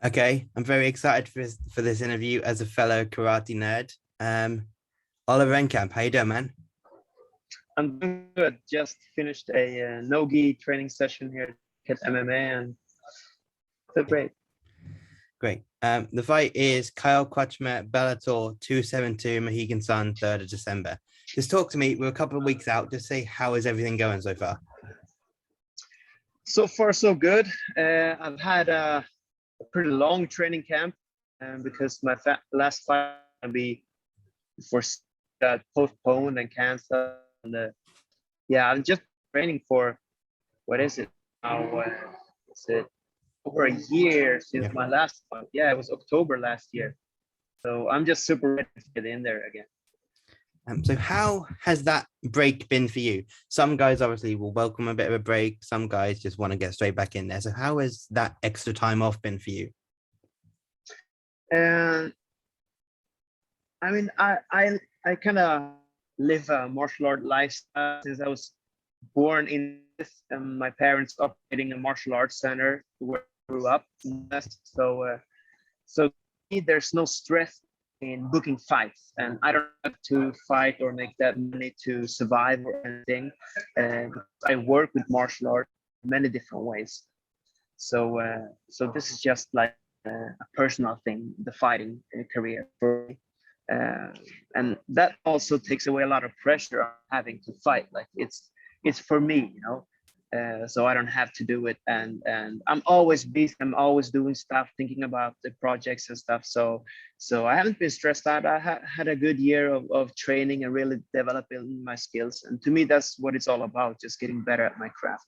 Okay, I'm very excited for this interview as a fellow karate nerd. Oliver Enkamp, how you doing, man? I'm doing good. Just finished a no-gi training session here at MMA and feel Yeah, great. great. The fight is Kyle Crutchman, Bellator 272, Mohegan Sun, 3rd of December. Just talk to me. We're a couple of weeks out. Just say, how is everything going so far? So far, so good. I've had a pretty long training camp because my last fight will be for postponed and canceled. And yeah, I'm just training for what is it now? Is it over a year since Yeah. my last fight? Yeah, it was October last year. So I'm just super ready to get in there again. So how has that break been for you? Some guys obviously will welcome a bit of a break. Some guys just want to get straight back in there. So how has that extra time off been for you? And I mean, I kind of live a martial art lifestyle since I was born in this, and my parents operating a martial arts center where I grew up. So there's no stress in booking fights, and I don't have to fight or make that money to survive or anything. I work with martial art in many different ways. So this is just like a personal thing, the fighting career for me. uh, and that also takes away a lot of pressure on having to fight. Like it's for me, you know. So I don't have to do it, and I'm always busy. I'm always doing stuff, thinking about the projects and stuff. So I haven't been stressed out. I had a good year of training and really developing my skills. And to me, that's what it's all about: just getting better at my craft.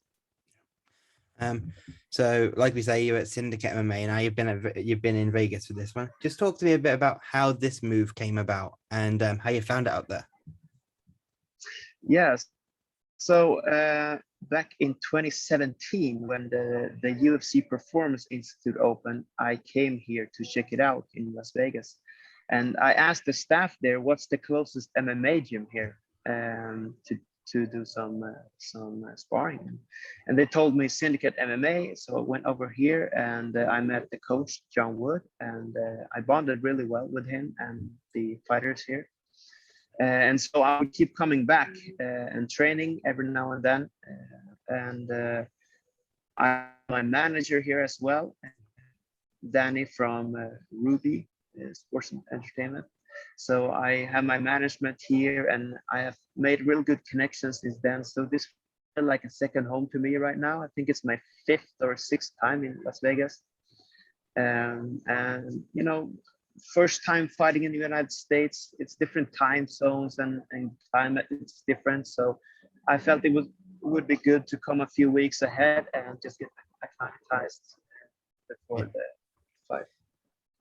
Um, so like we say, you're at Syndicate MMA, and now you've been in Vegas for this one. Just talk to me a bit about how this move came about and how you found it out there. Yes. So back in 2017, when the UFC Performance Institute opened, I came here to check it out in Las Vegas, and I asked the staff there, "What's the closest MMA gym here to do some sparring?" And they told me Syndicate MMA. So I went over here and I met the coach John Wood, and I bonded really well with him and the fighters here. And so I would keep coming back and training every now and then. And I my manager here as well, Danny from Ruby Sports and Entertainment. So I have my management here, and I have made real good connections since then. So this feels like a second home to me right now. I think it's my fifth or sixth time in Las Vegas. And you know, first time fighting in the United States, it's different time zones and climate is different. So I felt it would be good to come a few weeks ahead and just get acclimatized Yeah. before the fight.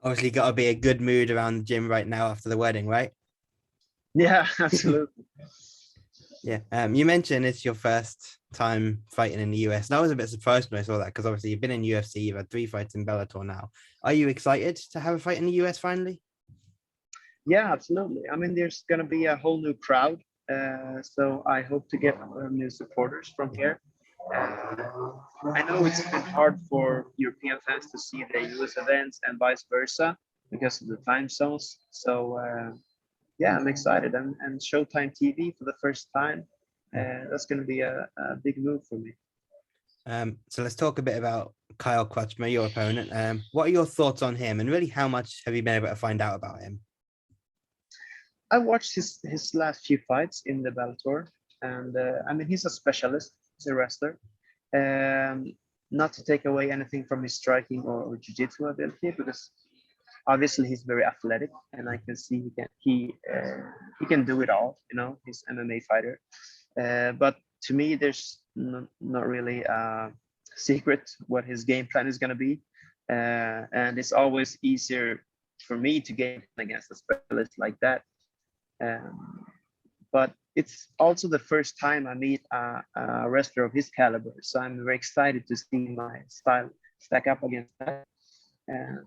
Obviously, got to be a good mood around the gym right now after the wedding, right? Yeah, absolutely. Yeah. You mentioned it's your first time fighting in the US. And I was a bit surprised when I saw that because obviously you've been in UFC, you've had 3 fights in Bellator now. Are you excited to have a fight in the US finally? Yeah, absolutely. I mean, there's going to be a whole new crowd. So I hope to get new supporters from here. Uh, I know it's been hard for European fans to see the US events and vice versa because of the time zones. So yeah, I'm excited. And Showtime TV for the first time. That's going to be a big move for me. So let's talk a bit about Kyle Crutchmer, your opponent. What are your thoughts on him, and really, how much have you been able to find out about him? I watched his last few fights in the Bellator, and I mean he's a specialist. He's a wrestler. Um, Not to take away anything from his striking or jiu-jitsu ability, because obviously he's very athletic, and I can see he can do it all. You know, he's MMA fighter. But to me, there's not really a secret what his game plan is going to be, and it's always easier for me to game against a specialist like that. Um, but it's also the first time I meet a wrestler of his caliber, so I'm very excited to see my style stack up against that. And,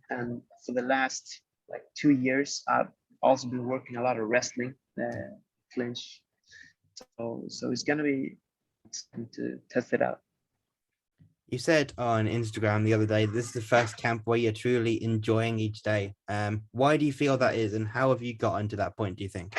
and for the last like 2 years, I've also been working a lot of wrestling, clinch. So it's gonna be exciting to test it out. You said on Instagram the other day, this is the first camp where you're truly enjoying each day. Why do you feel that is, and how have you gotten to that point, do you think?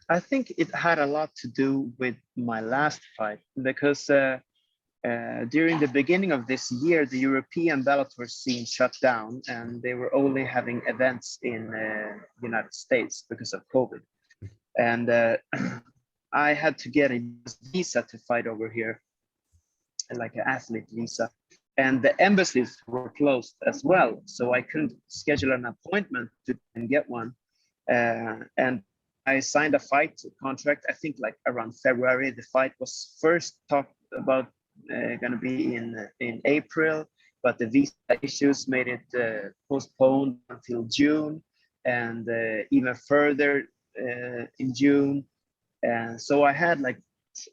I think it had a lot to do with my last fight because during the beginning of this year, the European Bellator scene shut down and they were only having events in the United States because of COVID. And I had to get a visa to fight over here, like an athlete visa. And the embassies were closed as well. So I couldn't schedule an appointment to get one. And I signed a fight contract, I think like around February. The fight was first talked about going to be in April, but the visa issues made it postponed until June and even further in June. And so I had like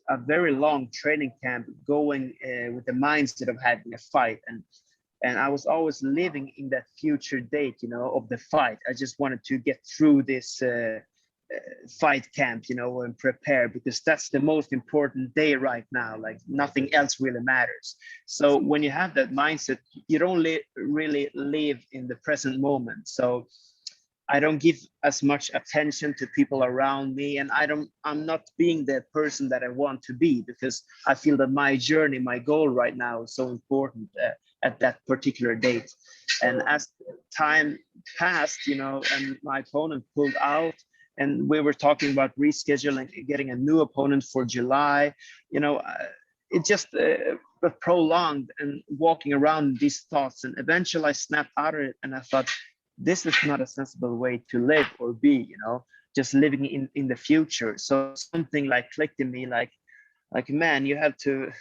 a very long training camp going with the mindset of having a fight. And I was always living in that future date, you know, of the fight. I just wanted to get through this fight camp, you know, and prepare because that's the most important day right now. Like nothing else really matters. So when you have that mindset, you don't really live in the present moment. So I don't give as much attention to people around me, and I'm not being the person that I want to be because I feel that my journey, my goal right now is so important at that particular date. And as time passed, you know, and my opponent pulled out, and we were talking about rescheduling, getting a new opponent for July, you know, it just got prolonged and walking around these thoughts. And eventually I snapped out of it and I thought, this is not a sensible way to live or be, you know, just living in the future. So something like clicked in me, like man, you have to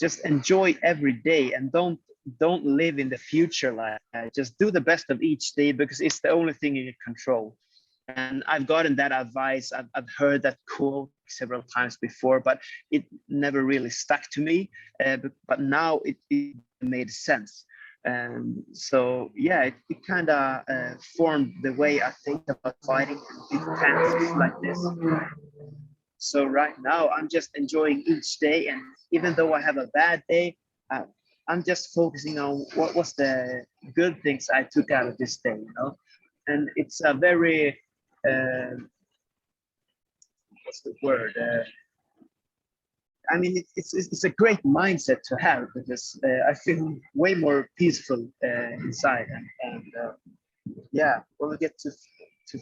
just enjoy every day and don't live in the future. Like just do the best of each day because it's the only thing you can control. And I've gotten that advice. I've heard that quote several times before, but it never really stuck to me. But now it made sense. And so, yeah, it kind of formed the way I think about fighting in chances like this. So right now, I'm just enjoying each day. And even though I have a bad day, I'm just focusing on what was the good things I took out of this day, you know? And it's a very, what's the word? I mean, it's a great mindset to have because I feel way more peaceful inside. And yeah, when we get to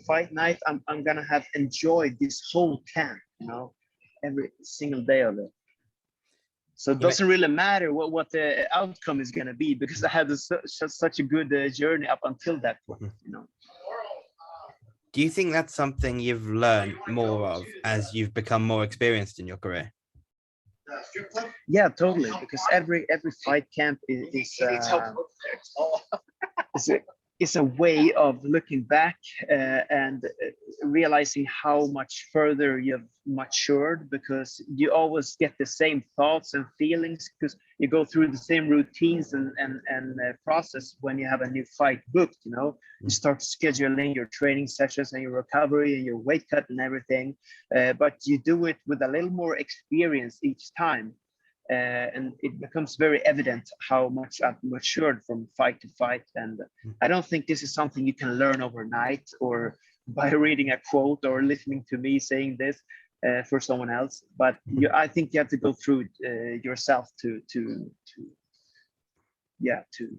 fight night, I'm gonna have enjoyed this whole camp, you know, every single day of it. So it doesn't really matter what the outcome is gonna be because I had such a good journey up until that point, you know. Do you think that's something you've learned more of as you've become more experienced in your career? Yeah, totally. Because every fight camp is a way of looking back and realizing how much further you've matured because you always get the same thoughts and feelings because you go through the same routines and process when you have a new fight booked, you know. You start scheduling your training sessions and your recovery and your weight cut and everything, but you do it with a little more experience each time. And it becomes very evident how much I've matured from fight to fight. And I don't think this is something you can learn overnight or by reading a quote or listening to me saying this for someone else. But I think you have to go through it yourself to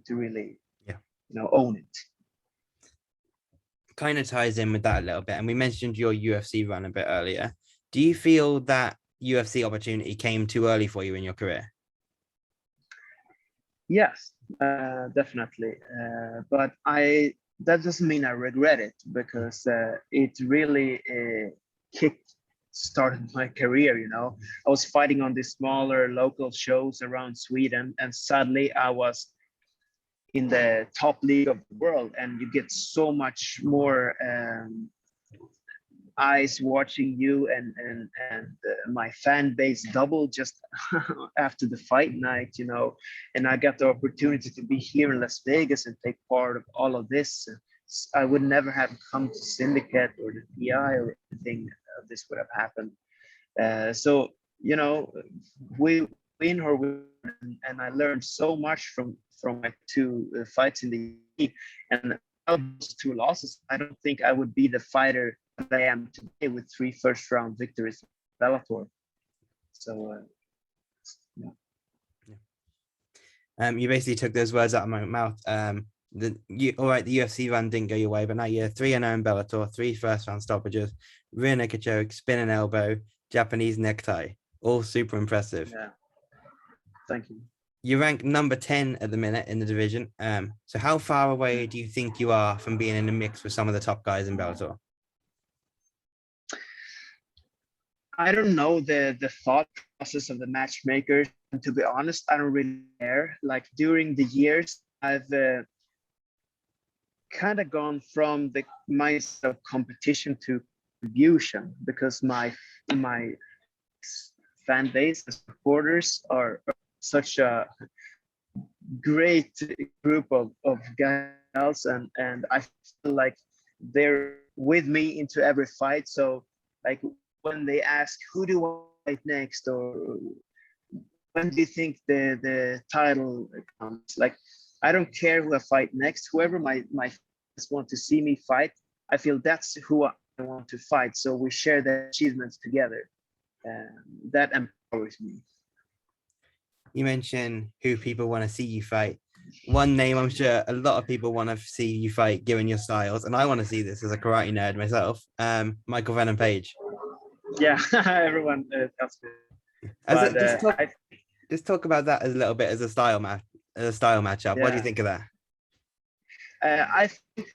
really, Yeah, you know, own it. kind of ties in with that a little bit. And we mentioned your UFC run a bit earlier. Do you feel that UFC opportunity came too early for you in your career? Yes, definitely. But that doesn't mean I regret it because it really started my career, you know. I was fighting on these smaller local shows around Sweden, and suddenly I was in the top league of the world, and you get so much more eyes watching you, and my fan base doubled just after the fight night, you know. And I got the opportunity to be here in Las Vegas and take part of all of this. I would never have come to Syndicate or the PI or anything of this would have happened. So, you know, we win or we and I learned so much from my two fights in the UFC. And out of those two losses, I don't think I would be the fighter that I am today with 3 first-round victories in Bellator. So, yeah. You basically took those words out of my mouth. The UFC run didn't go your way, but now you're 3-0 in Bellator, 3 first-round stoppages, rear naked choke, spinning elbow, Japanese necktie, all super impressive. Yeah. Thank you. You rank number 10 at the minute in the division. So how far away do you think you are from being in the mix with some of the top guys in Bellator? I don't know the thought process of the matchmakers. And to be honest, I don't really care. Like during the years, I've kind of gone from the mindset of competition to contribution, because my fan base and supporters are such a great group of guys, and I feel like they're with me into every fight. So like when they ask who do I fight next, or when do you think the title comes, like I don't care who I fight next. Whoever my fans want to see me fight, I feel that's who I want to fight. So we share the achievements together. That empowers me. You mentioned who people want to see you fight. One name I'm sure a lot of people want to see you fight, given your styles, and I want to see this as a karate nerd myself. Michael Venom Page. Yeah, everyone tells me. But, just talk about that as a little bit as a style match, matchup. Yeah. What do you think of that? I think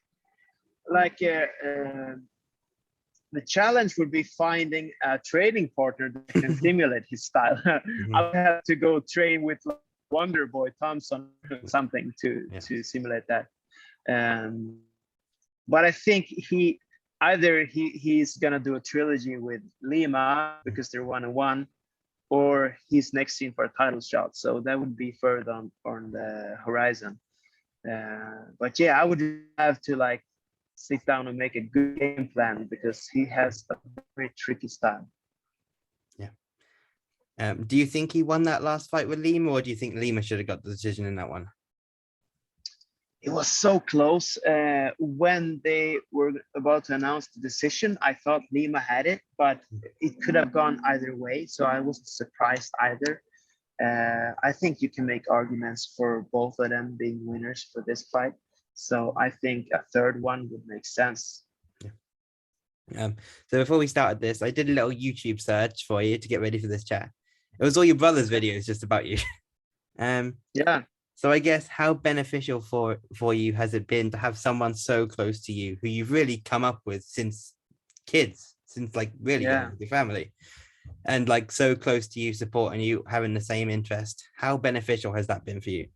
like the challenge would be finding a training partner that can simulate his style. I would have to go train with Wonder Boy Thompson or something to simulate that. But I think he's gonna do a trilogy with Lima because they're 1-1, or he's next in for a title shot. So that would be further on the horizon. But yeah, I would have to like sit down and make a good game plan, because he has a very tricky style. Yeah. Do you think he won that last fight with Lima, or do you think Lima should have got the decision in that one? It was so close. When they were about to announce the decision, I thought Lima had it, but it could have gone either way. So I wasn't surprised either. I think you can make arguments for both of them being winners for this fight. So I think a third one would make sense. Yeah. So before we started this, I did a little YouTube search for you to get ready for this chat. It was all your brother's videos just about you. Yeah. So I guess how beneficial for you has it been to have someone so close to you who you've really come up with since kids, since like really young with your family, and like so close to you, supporting you, having the same interest? How beneficial has that been for you?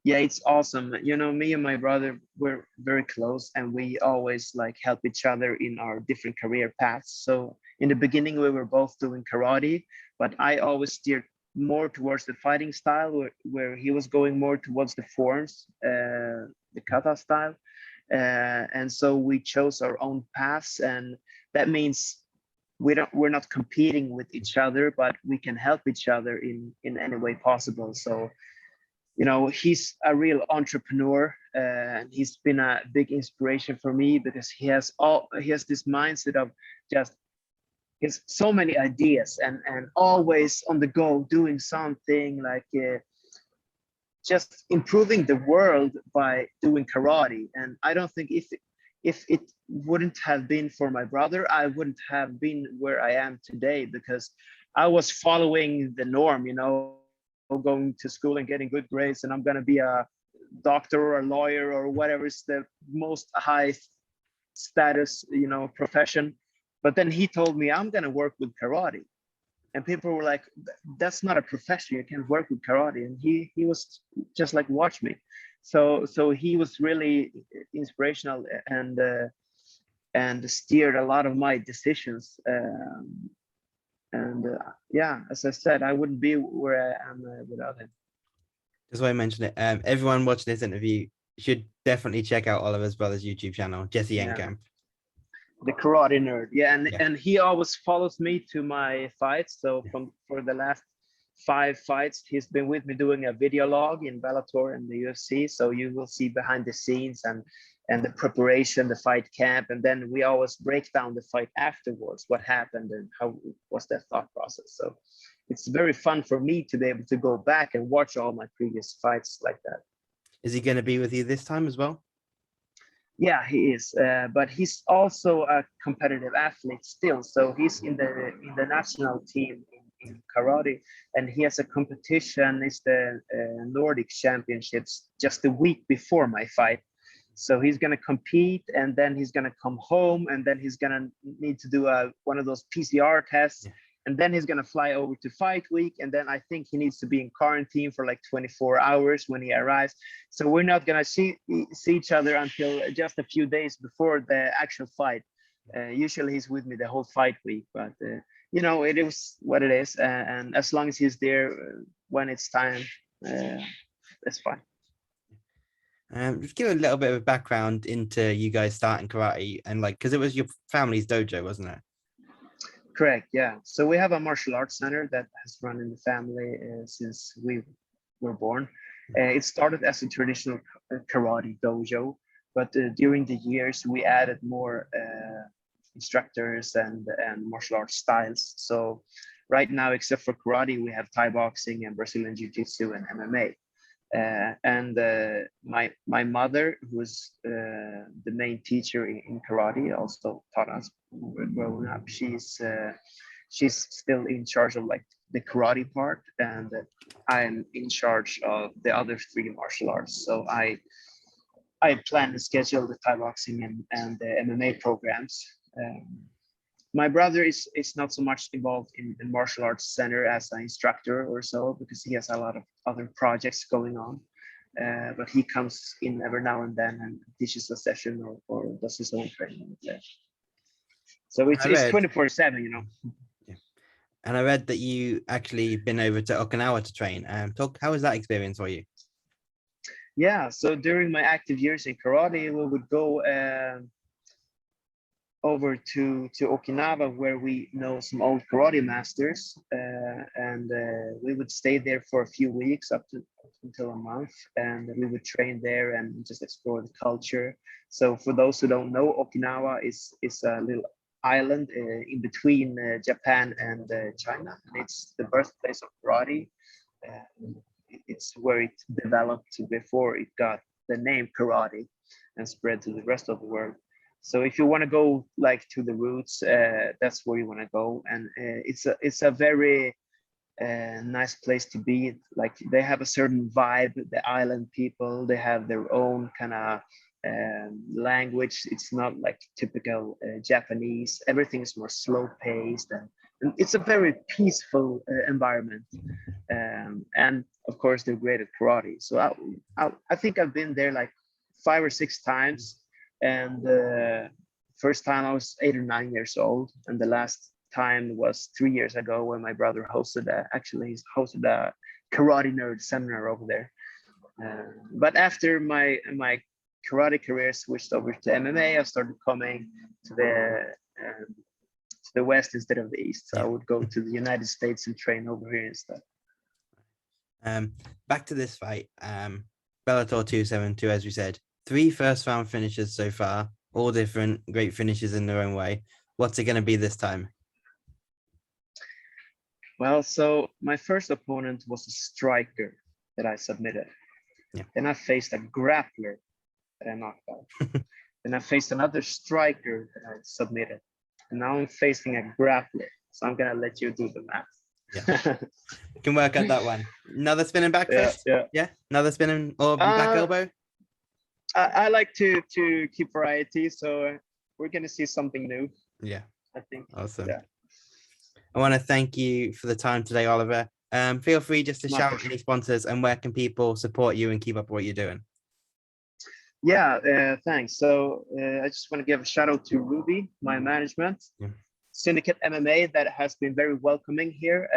Yeah, it's awesome. You know, me and my brother, we're very close, and we always like help each other in our different career paths. So in the beginning, we were both doing karate, but I always steered more towards the fighting style, where he was going more towards the forms, the kata style. And so we chose our own paths, and that means we're not competing with each other, but we can help each other in any way possible. So, you know, he's a real entrepreneur, and he's been a big inspiration for me, because he has this mindset of just, he has so many ideas and always on the go doing something, like just improving the world by doing karate. And I don't think if it wouldn't have been for my brother, I wouldn't have been where I am today, because I was following the norm, you know, going to school and getting good grades, and I'm going to be a doctor or a lawyer or whatever is the most high status, you know, profession. But then he told me, I'm going to work with karate. And people were like, that's not a profession, you can't work with karate. And he was just like, watch me. So he was really inspirational, and steered a lot of my decisions. Yeah, as I said, I wouldn't be where I am without him. That's why I mentioned it. Everyone watching this interview should definitely check out Oliver's brother's YouTube channel, Jesse Enkamp. The karate nerd. Yeah, and he always follows me to my fights. So for the last 5 fights. He's been with me doing a video log in Bellator and the UFC. So you will see behind the scenes and the preparation, the fight camp. And then we always break down the fight afterwards, what happened and how was their thought process. So it's very fun for me to be able to go back and watch all my previous fights like that. Is he going to be with you this time as well? Yeah, he is, but he's also a competitive athlete still. So he's in the national team in karate, and he has a competition. It's the Nordic Championships just a week before my fight. So he's gonna compete, and then he's gonna come home, and then he's gonna need to do one of those PCR tests. Yeah. And then he's going to fly over to fight week. And then I think he needs to be in quarantine for like 24 hours when he arrives. So we're not going to see each other until just a few days before the actual fight. Usually he's with me the whole fight week, but you know, it is what it is. And as long as he's there when it's time, that's fine. Just give a little bit of a background into you guys starting karate, and like, because it was your family's dojo, wasn't it? Correct, yeah. So we have a martial arts center that has run in the family since we were born. It started as a traditional karate dojo, but during the years we added more instructors and martial arts styles. So right now, except for karate, we have Thai boxing and Brazilian Jiu-Jitsu and MMA. My mother, who's the main teacher in karate, also taught us growing up. She's still in charge of like the karate part, and I'm in charge of the other 3 martial arts. So I plan to schedule the Thai boxing and the MMA programs. My brother is not so much involved in martial arts center as an instructor or so, because he has a lot of other projects going on. But he comes in every now and then and teaches a session or does his own training. So it's 24/7, you know. Yeah. And I read that you actually been over to Okinawa to train. How was that experience for you? Yeah, so during my active years in karate, we would go over to Okinawa, where we know some old karate masters, and we would stay there for a few weeks up until a month, and we would train there and just explore the culture. So for those who don't know, Okinawa is a little island in between Japan and China. It's the birthplace of karate. It's where it developed before it got the name karate and spread to the rest of the world. So if you want to go like to the roots, that's where you want to go, and it's a very nice place to be. Like they have a certain vibe. The island people, they have their own kind of language. It's not like typical Japanese. Everything is more slow paced, and it's a very peaceful environment. And of course, they're great at karate. So I think I've been there like 5 or 6 times. And first time I was 8 or 9 years old, and the last time was 3 years ago when my brother hosted a karate nerd seminar over there. But after my karate career switched over to MMA, I started coming to the West instead of the East. So I would go to the United States and train over here instead. Back to this fight, Bellator 272, as we said. 3 first-round finishes so far, all different, great finishes in their own way. What's it going to be this time? Well, so my first opponent was a striker that I submitted. Yeah. Then I faced a grappler that I knocked out. Then I faced another striker that I submitted. And now I'm facing a grappler. So I'm going to let you do the math. Yeah. You can work out that one. Another spinning back fist? Yeah. Another spinning or back elbow? I like to keep variety, so we're going to see something new. Yeah, I think. Awesome. Yeah. I want to thank you for the time today, Oliver. Feel free just to shout any sponsors and where can people support you and keep up what you're doing. Yeah, thanks. So I just want to give a shout out to Ruby, my management, Syndicate MMA, that has been very welcoming here.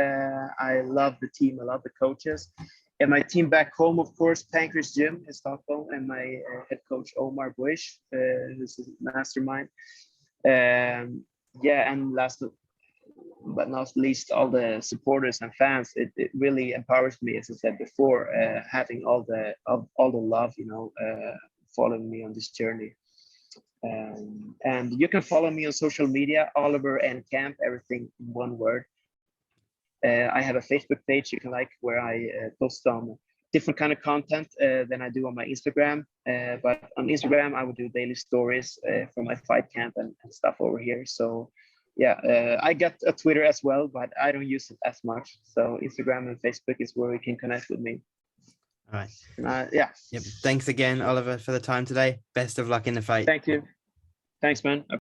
I love the team, I love the coaches. And my team back home, of course, Pancras Gym in Stockholm, and my head coach, Omar Bush, who's a mastermind. And last but not least all the supporters and fans. It really empowers me, as I said before, having all the love, following me on this journey. And you can follow me on social media, Oliver Enkamp, everything in one word. I have a Facebook page you can like, where I post on different kind of content than I do on my Instagram. But on Instagram, I would do daily stories from my fight camp and stuff over here. So yeah, I got a Twitter as well, but I don't use it as much. So Instagram and Facebook is where you can connect with me. All right. Yeah. Yep. Thanks again, Oliver, for the time today. Best of luck in the fight. Thank you. Thanks, man.